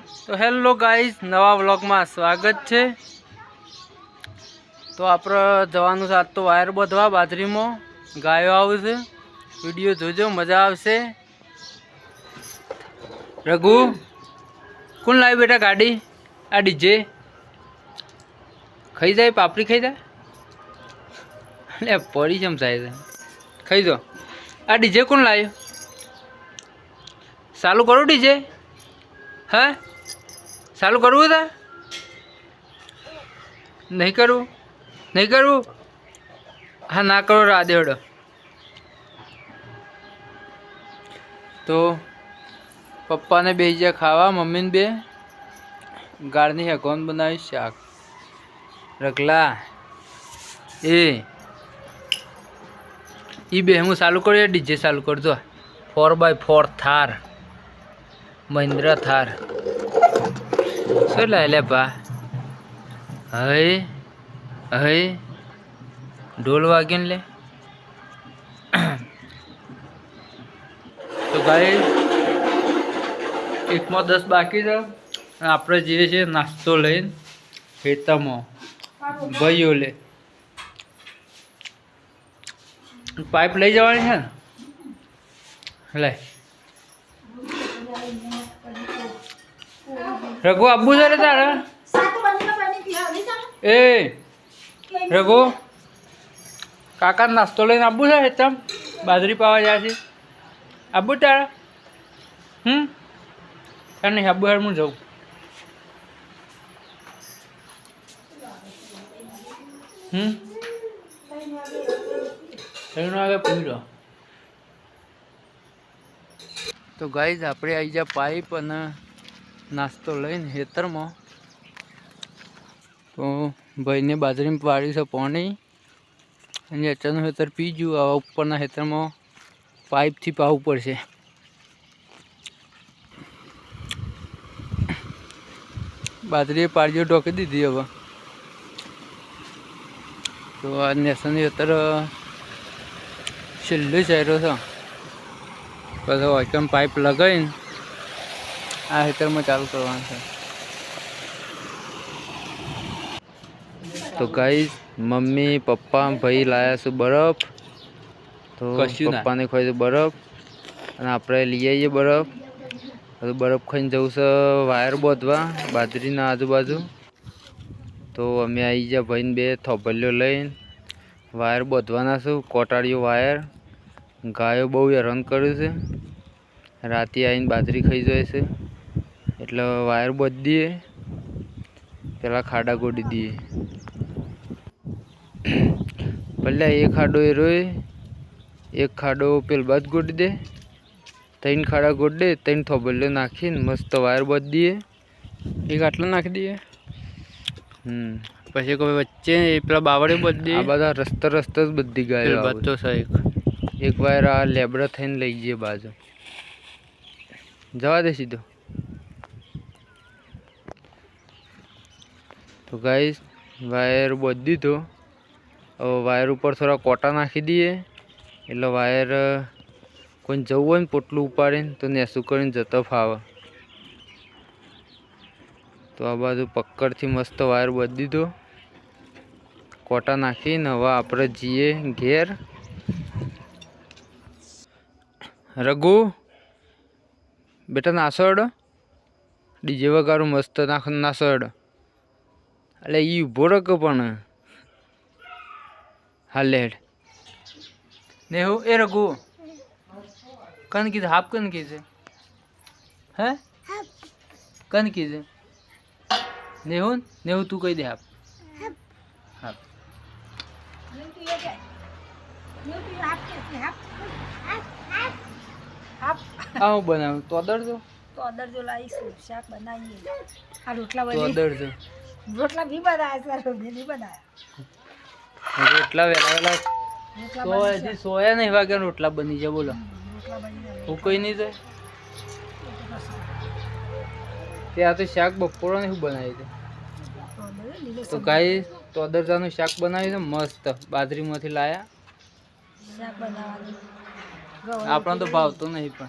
તો hello guys, નવા વ્લોગમાં સ્વાગત છે। તો આપણે જવાનું છે આજ તો વાયર બાંધવા બાજરીમાં, ગાયો આવશે। વિડીયો જોજો, મજા આવશે। રઘુ, કોણ લાવી બેટા ગાડી? આ ડીજે ખાઈ જાય, પાપડી ખાઈ જાય। એટલે પડી કેમ થાય છે? ખાઈ દો। આ ડીજે કોણ લાવ્યું? ચાલુ કરો ડીજે। હા, ચાલુ કરવું था? नहीं करूँ, नहीं करूँ। हाँ ना करो राधे हड़ो। तो पप्पा ने भेजा खावा, मम्मी ने बे गाड़नी है कौन बनाई शाक रखला ये बे हूँ चालू करो या डीजे चालू कर दो। 4x4 थार, महिंद्रा थार શું લાય લે બા? હય હય ઢોલ વાગે ને લે। તો ભાઈ 1:10 બાકી છે। આપણે જઈએ છીએ નાસ્તો લઈને ખેતરમાં, ભાઈઓ લે પાઇપ લઈ જવાની છે ને, લે रघु अब्बू जरे तारा ए रघु काका नास्तो लઈને अब्बू है तम बाजरी पावा जाए अब्बू तारा नहीं अब्बू हर जाऊँ आगे पूरा। तो गाइज આપણે આવી જા પાઇપ અને नास्तो लईने हेतर में। तो भाई ने बाजरी में पाड़ी से पानी अचानक हेतर पीजू आ उपरना हेतर में पाइप थी पावू पड़े। बाजरी पाड़ीओ ढोकी दीधी हवे। तो आ नेसन हेतर छेल्लो चार्यो छे, पाछो वाक्यम पाइप लगाईने आ हेतर में चालू करवाना है। तो गाइस मम्मी पप्पा भाई लाया छे बर्फ। तो पप्पा ने खाई बर्फ और आपणे लई आवीए बर्फ। तो बर्फ खाई जવું છે वायर बांधवा बाजरी ना आजूबाजू। तो अमे आई जा भाई बे थोबलियो लईने वायर बांधवाना छे, कोटाड़ियो वायर। गायो बहु हैरान करे छे, राते आवीने बाजरी खाई जाए छे એટલે વાયર બાંધી દઈએ, પેલા ખાડા ગોડી દઈએ। પહેલા એક ખાડો એ રોય, એક ખાડો પેલ બાદ ગોડી દે, 3 ખાડા ગોડી દે, 3 થોબલ્યો નાખીને મસ્ત વાયર બાંધી દઈએ। એક આટલો નાખી દઈએ, પછી કોઈ વચ્ચે પેલા બાવળે બાંધી દઈએ। આ બધા રસ્તા રસ્તા જ બધી ગાયો બચ્ચો છે। એક વાયર આ લેબડા થઈને લઈ જઈએ બાજુ, જવા દે સીધો। तो गाइस वायर बांध दीधो। अब वायर ऊपर थोड़ा कोटा नाखी दिए એટલે वायर कोई जવું હોય ને પોટલું ઉપાડીને તો નેસું કરીને જતો ફાવે। તો આ બાજુ પક્કડથી મસ્ત વાયર બાંધી દીધો, કોટા નાખીને હવે આપણે જઈએ ઘેર। રઘુ બેટા નાસો હેડો, ડીજે વગાડું મસ્ત નાસો હેડો। अरे ये उभो रख पण हाल हेड नेहू ए रघु कन की हाफ कन की से है कन की से नेहू नेहू तू कही दे हाफ हाफ आओ बनाओ तो अदर जो लाई शाक बनाइए आ रोटला बनी तो अदर जो रोटला भी बनाया सर, रोटी नहीं बनाया। रोटला वेला सोया नहीं वागे रोटला बनी जा। बोलो वो कोई नहीं जाए त्या तो शाक बपोरा नहीं बनाई थे। तो गाइस तो अदर जानु शाक बनावी छे मस्त, बाजरी मांथी लाया शाक बनाववानुं। आपणे तो भावतो नहीं पण